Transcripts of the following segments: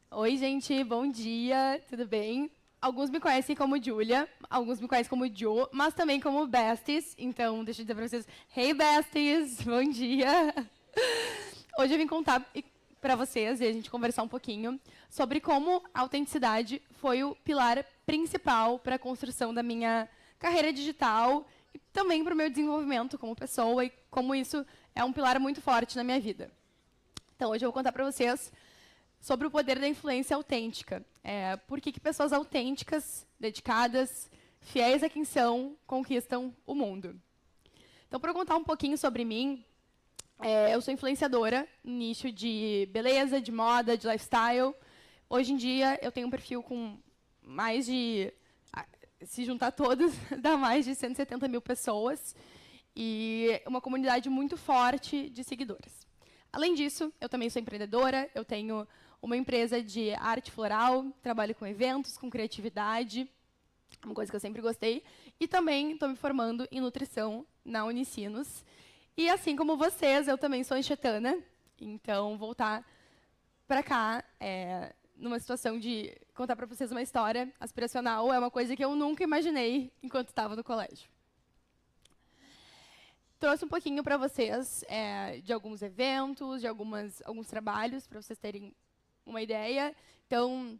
Oi, gente, bom dia, tudo bem? Alguns me conhecem como Julia, alguns me conhecem como Jo, mas também como Besties. Então, deixa eu dizer para vocês, hey, Besties, bom dia! Hoje eu vim contar para vocês e a gente conversar um pouquinho sobre como a autenticidade foi o pilar principal para a construção da minha carreira digital e também para o meu desenvolvimento como pessoa e como isso é um pilar muito forte na minha vida. Então, hoje eu vou contar para vocês sobre o poder da influência autêntica. Por que pessoas autênticas, dedicadas, fiéis a quem são, conquistam o mundo. Então, para eu contar um pouquinho sobre mim, eu sou influenciadora no nicho de beleza, de moda, de lifestyle. Hoje em dia, eu tenho um perfil com mais de... Se juntar todos, dá mais de 170 mil pessoas. E uma comunidade muito forte de seguidores. Além disso, eu também sou empreendedora, eu tenho uma empresa de arte floral, trabalho com eventos, com criatividade, uma coisa que eu sempre gostei, e também estou me formando em nutrição na Unicinos. E assim como vocês, eu também sou enxetana, então voltar para cá, numa situação de contar para vocês uma história aspiracional, é uma coisa que eu nunca imaginei enquanto estava no colégio. Trouxe um pouquinho para vocês de alguns eventos, de alguns trabalhos, para vocês terem uma ideia. Então,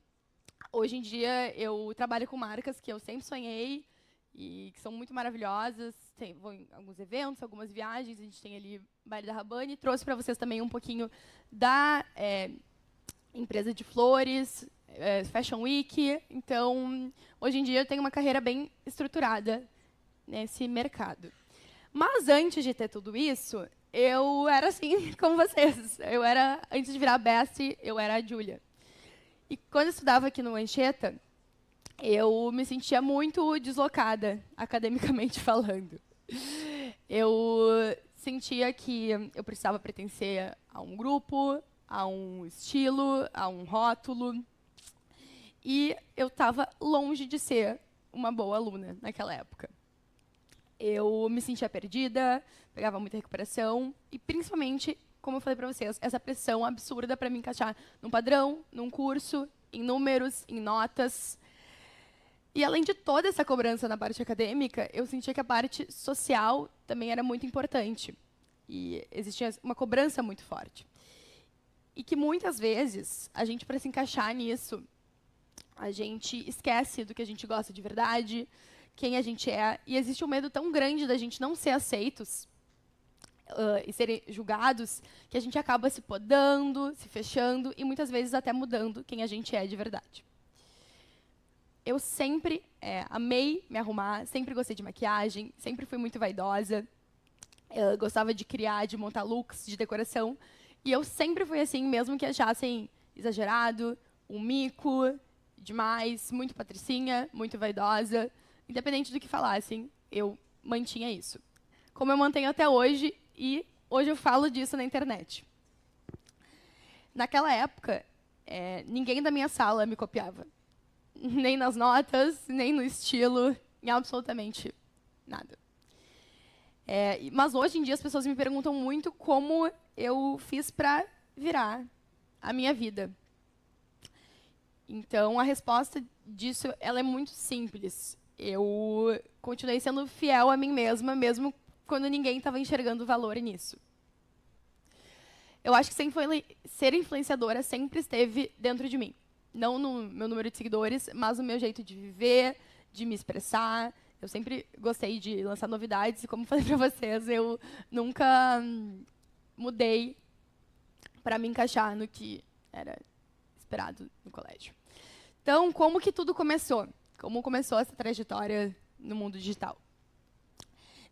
hoje em dia, eu trabalho com marcas que eu sempre sonhei e que são muito maravilhosas. Vou em alguns eventos, algumas viagens. A gente tem ali Baile da Rabanne. Trouxe para vocês também um pouquinho da empresa de flores, Fashion Week. Então, hoje em dia, eu tenho uma carreira bem estruturada nesse mercado. Mas antes de ter tudo isso, eu era assim como vocês. Antes de virar Best, eu era a Julia. E quando eu estudava aqui no Anchieta, eu me sentia muito deslocada, academicamente falando. Eu sentia que eu precisava pertencer a um grupo, a um estilo, a um rótulo. E eu estava longe de ser uma boa aluna naquela época. Eu me sentia perdida, pegava muita recuperação e, principalmente, como eu falei para vocês, essa pressão absurda para me encaixar num padrão, num curso, em números, em notas. E, além de toda essa cobrança na parte acadêmica, eu sentia que a parte social também era muito importante. E existia uma cobrança muito forte. E que, muitas vezes, a gente, para se encaixar nisso, a gente esquece do que a gente gosta de verdade, quem a gente é, e existe um medo tão grande da gente não ser aceitos e serem julgados, que a gente acaba se podando, se fechando e muitas vezes até mudando quem a gente é de verdade. Eu sempre amei me arrumar, sempre gostei de maquiagem, sempre fui muito vaidosa, gostava de criar, de montar looks, de decoração, e eu sempre fui assim, mesmo que achassem exagerado, um mico, demais, muito patricinha, muito vaidosa. Independente do que falassem, eu mantinha isso. Como eu mantenho até hoje, e hoje eu falo disso na internet. Naquela época, ninguém da minha sala me copiava. Nem nas notas, nem no estilo, em absolutamente nada. Mas hoje em dia as pessoas me perguntam muito como eu fiz para virar a minha vida. Então, a resposta disso ela é muito simples. Eu continuei sendo fiel a mim mesma, mesmo quando ninguém estava enxergando valor nisso. Eu acho que ser influenciadora sempre esteve dentro de mim. Não no meu número de seguidores, mas no meu jeito de viver, de me expressar. Eu sempre gostei de lançar novidades, e como falei para vocês, eu nunca mudei para me encaixar no que era esperado no colégio. Então, como que tudo começou? Como começou essa trajetória no mundo digital?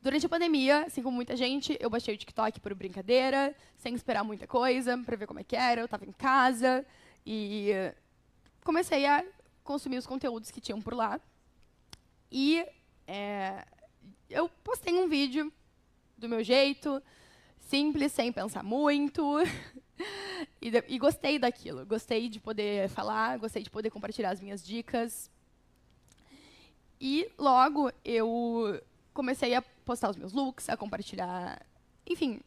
Durante a pandemia, assim como muita gente, eu baixei o TikTok por brincadeira, sem esperar muita coisa, para ver como é que era. Eu estava em casa e comecei a consumir os conteúdos que tinham por lá. E eu postei um vídeo do meu jeito, simples, sem pensar muito. E gostei daquilo. Gostei de poder falar, gostei de poder compartilhar as minhas dicas. E logo eu comecei a postar os meus looks, a compartilhar, enfim,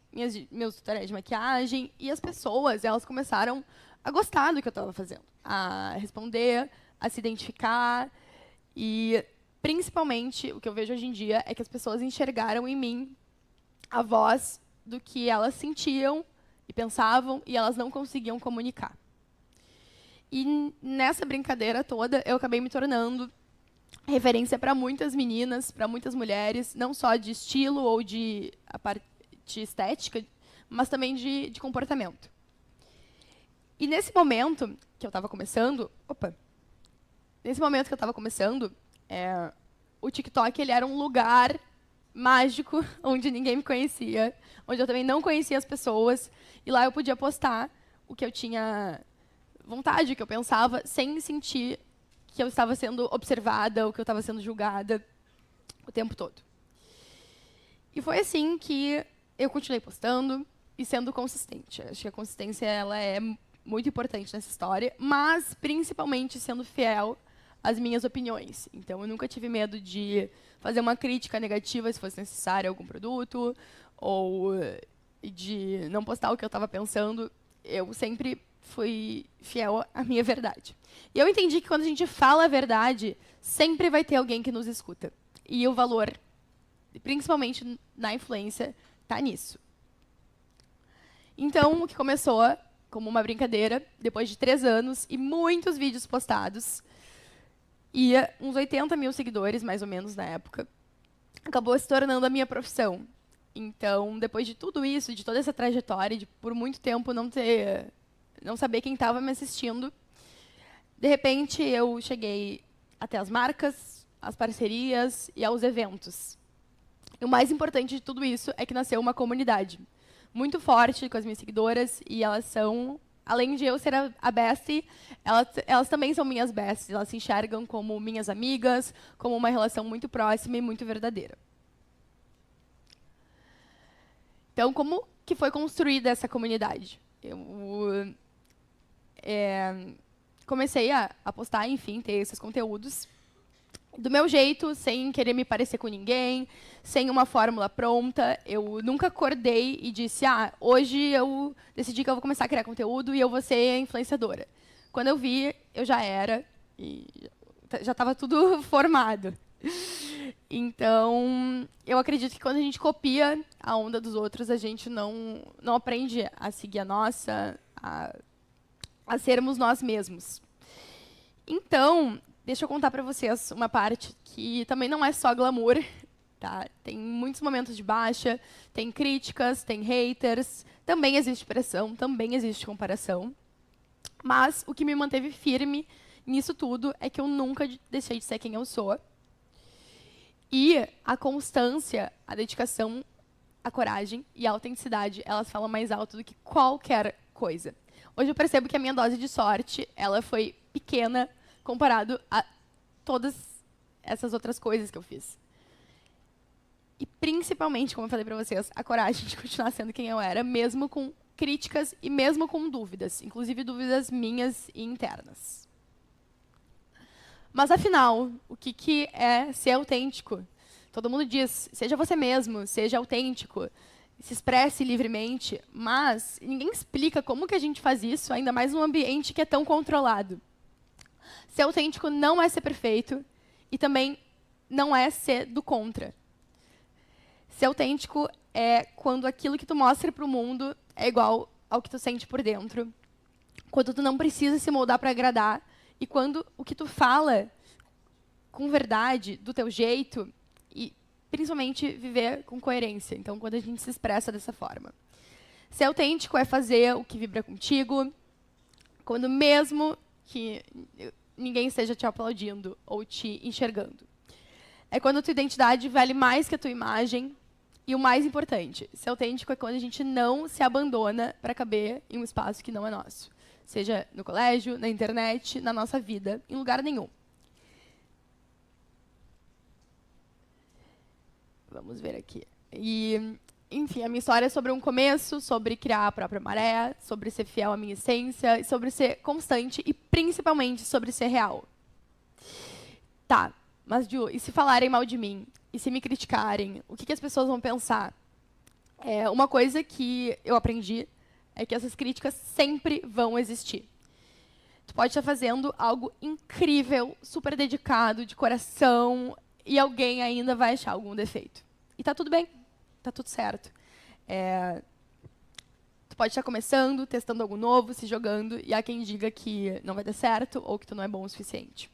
meus tutoriais de maquiagem, e as pessoas, elas começaram a gostar do que eu estava fazendo, a responder, a se identificar, e principalmente o que eu vejo hoje em dia é que as pessoas enxergaram em mim a voz do que elas sentiam e pensavam e elas não conseguiam comunicar. E nessa brincadeira toda, eu acabei me tornando referência para muitas meninas, para muitas mulheres, não só de estilo ou de a parte estética, mas também de comportamento. E nesse momento que eu estava começando, o TikTok ele era um lugar mágico onde ninguém me conhecia, onde eu também não conhecia as pessoas, e lá eu podia postar o que eu tinha vontade, o que eu pensava, sem sentir que eu estava sendo observada ou que eu estava sendo julgada o tempo todo. E foi assim que eu continuei postando e sendo consistente. Acho que a consistência ela é muito importante nessa história, mas principalmente sendo fiel às minhas opiniões. Então, eu nunca tive medo de fazer uma crítica negativa se fosse necessário a algum produto, ou de não postar o que eu estava pensando. Eu sempre fui fiel à minha verdade. E eu entendi que quando a gente fala a verdade, sempre vai ter alguém que nos escuta. E o valor, principalmente na influência, está nisso. Então, o que começou como uma brincadeira, depois de 3 anos e muitos vídeos postados, e uns 80 mil seguidores, mais ou menos, na época, acabou se tornando a minha profissão. Então, depois de tudo isso, de toda essa trajetória, de por muito tempo não saber quem estava me assistindo, de repente eu cheguei até as marcas, as parcerias e aos eventos. E o mais importante de tudo isso é que nasceu uma comunidade muito forte com as minhas seguidoras, e elas são, além de eu ser a bestie, elas também são minhas besties, elas se enxergam como minhas amigas, como uma relação muito próxima e muito verdadeira. Então, como que foi construída essa comunidade? Eu comecei a postar, enfim, ter esses conteúdos do meu jeito, sem querer me parecer com ninguém, sem uma fórmula pronta. Eu nunca acordei e disse, hoje eu decidi que eu vou começar a criar conteúdo e eu vou ser influenciadora. Quando eu vi, eu já era, e já estava tudo formado. Então, eu acredito que quando a gente copia a onda dos outros, a gente não aprende a seguir a nossa, a sermos nós mesmos. Então, deixa eu contar para vocês uma parte que também não é só glamour, tá? Tem muitos momentos de baixa, tem críticas, tem haters, também existe pressão, também existe comparação. Mas o que me manteve firme nisso tudo é que eu nunca deixei de ser quem eu sou. E a constância, a dedicação, a coragem e a autenticidade, elas falam mais alto do que qualquer coisa. Hoje eu percebo que a minha dose de sorte, ela foi pequena comparado a todas essas outras coisas que eu fiz. E principalmente, como eu falei para vocês, a coragem de continuar sendo quem eu era, mesmo com críticas e mesmo com dúvidas, inclusive dúvidas minhas e internas. Mas, afinal, o que é ser autêntico? Todo mundo diz, seja você mesmo, seja autêntico, se expresse livremente, mas ninguém explica como que a gente faz isso, ainda mais num ambiente que é tão controlado. Ser autêntico não é ser perfeito e também não é ser do contra. Ser autêntico é quando aquilo que tu mostra para o mundo é igual ao que tu sente por dentro, quando tu não precisa se moldar para agradar, e quando o que tu fala com verdade, do teu jeito, e principalmente viver com coerência. Então, quando a gente se expressa dessa forma. Ser autêntico é fazer o que vibra contigo, quando mesmo que ninguém esteja te aplaudindo ou te enxergando. É quando a tua identidade vale mais que a tua imagem. E o mais importante, ser autêntico é quando a gente não se abandona para caber em um espaço que não é nosso. Seja no colégio, na internet, na nossa vida, em lugar nenhum. Vamos ver aqui. E, enfim, a minha história é sobre um começo, sobre criar a própria maré, sobre ser fiel à minha essência, sobre ser constante e, principalmente, sobre ser real. Tá, mas, Ju, e se falarem mal de mim? E se me criticarem? O que as pessoas vão pensar? Uma coisa que eu aprendi é que essas críticas sempre vão existir. Tu pode estar fazendo algo incrível, super dedicado, de coração, e alguém ainda vai achar algum defeito. E tá tudo bem, tá tudo certo. Tu pode estar começando, testando algo novo, se jogando, e há quem diga que não vai dar certo ou que tu não é bom o suficiente.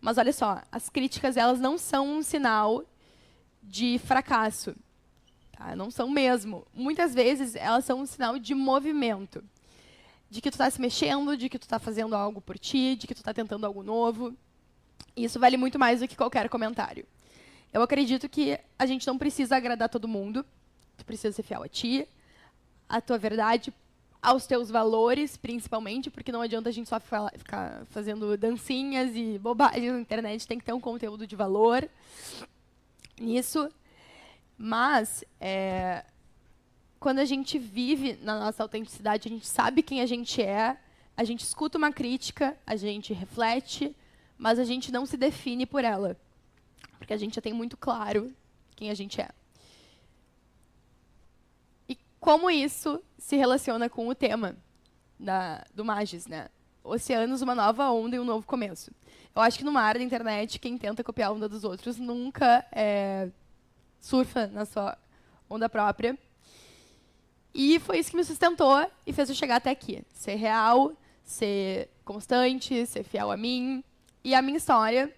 Mas olha só, as críticas, elas não são um sinal de fracasso. Tá? Não são mesmo. Muitas vezes, elas são um sinal de movimento. De que tu está se mexendo, de que tu está fazendo algo por ti, de que tu está tentando algo novo. E isso vale muito mais do que qualquer comentário. Eu acredito que a gente não precisa agradar todo mundo. Tu precisa ser fiel a ti, à tua verdade, aos teus valores, principalmente, porque não adianta a gente só ficar fazendo dancinhas e bobagens na internet, tem que ter um conteúdo de valor nisso. Mas, quando a gente vive na nossa autenticidade, a gente sabe quem a gente escuta uma crítica, a gente reflete, mas a gente não se define por ela, porque a gente já tem muito claro quem a gente é. Como isso se relaciona com o tema do Magis, né? Oceanos, uma nova onda e um novo começo. Eu acho que no mar da internet, quem tenta copiar a onda dos outros nunca surfa na sua onda própria. E foi isso que me sustentou e fez eu chegar até aqui. Ser real, ser constante, ser fiel a mim. E a minha história,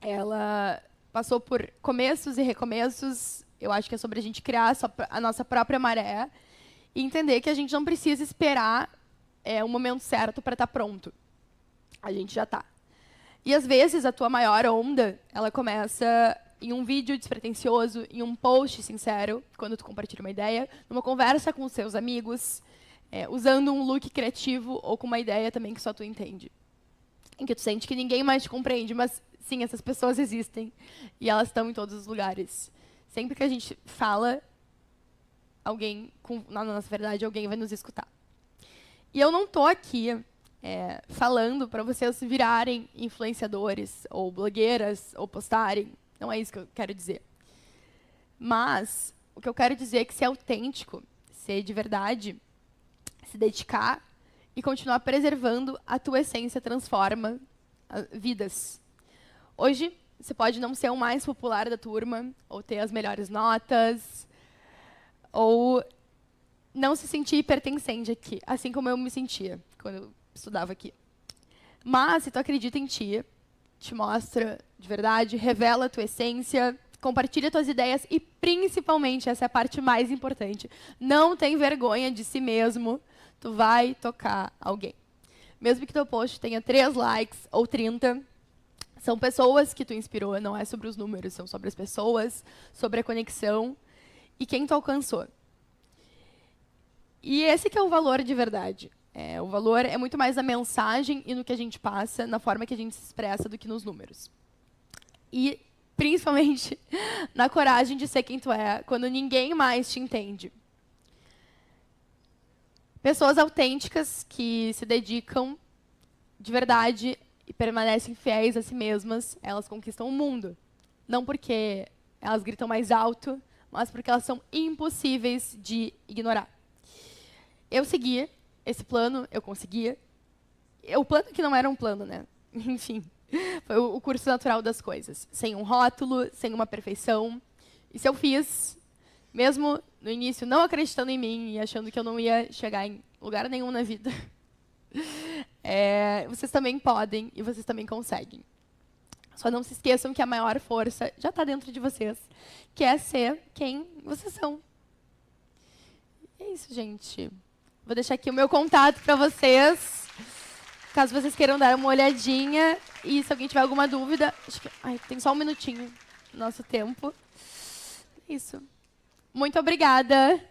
ela passou por começos e recomeços. Eu acho que é sobre a gente criar a nossa própria maré e entender que a gente não precisa esperar o momento certo para estar pronto. A gente já está. E, às vezes, a tua maior onda, ela começa em um vídeo despretensioso, em um post sincero, quando tu compartilha uma ideia, numa conversa com os seus amigos, usando um look criativo ou com uma ideia também que só tu entende. Em que tu sente que ninguém mais te compreende, mas, sim, essas pessoas existem e elas estão em todos os lugares. Sempre que a gente fala, na nossa verdade, alguém vai nos escutar. E eu não estou aqui falando para vocês virarem influenciadores, ou blogueiras, ou postarem. Não é isso que eu quero dizer. Mas o que eu quero dizer é que ser autêntico, ser de verdade, se dedicar e continuar preservando a tua essência transforma vidas. Hoje, você pode não ser o mais popular da turma, ou ter as melhores notas, ou não se sentir pertencente aqui, assim como eu me sentia quando eu estudava aqui. Mas, se tu acredita em ti, te mostra de verdade, revela a tua essência, compartilha tuas ideias e, principalmente, essa é a parte mais importante, não tem vergonha de si mesmo, tu vai tocar alguém. Mesmo que teu post tenha 3 likes ou 30, são pessoas que tu inspirou, não é sobre os números, são sobre as pessoas, sobre a conexão e quem tu alcançou. E esse que é o valor de verdade. O valor é muito mais na mensagem e no que a gente passa, na forma que a gente se expressa, do que nos números. E, principalmente, na coragem de ser quem tu é, quando ninguém mais te entende. Pessoas autênticas que se dedicam de verdade e permanecem fiéis a si mesmas, elas conquistam o mundo. Não porque elas gritam mais alto, mas porque elas são impossíveis de ignorar. Eu segui esse plano, eu conseguia. O plano que não era um plano, né? Enfim, foi o curso natural das coisas. Sem um rótulo, sem uma perfeição. E se eu fiz, mesmo no início não acreditando em mim e achando que eu não ia chegar em lugar nenhum na vida, vocês também podem e vocês também conseguem. Só não se esqueçam que a maior força já está dentro de vocês, que é ser quem vocês são. É isso, gente. Vou deixar aqui o meu contato para vocês, caso vocês queiram dar uma olhadinha. E se alguém tiver alguma dúvida... tem só um minutinho no nosso tempo. Isso. Muito obrigada.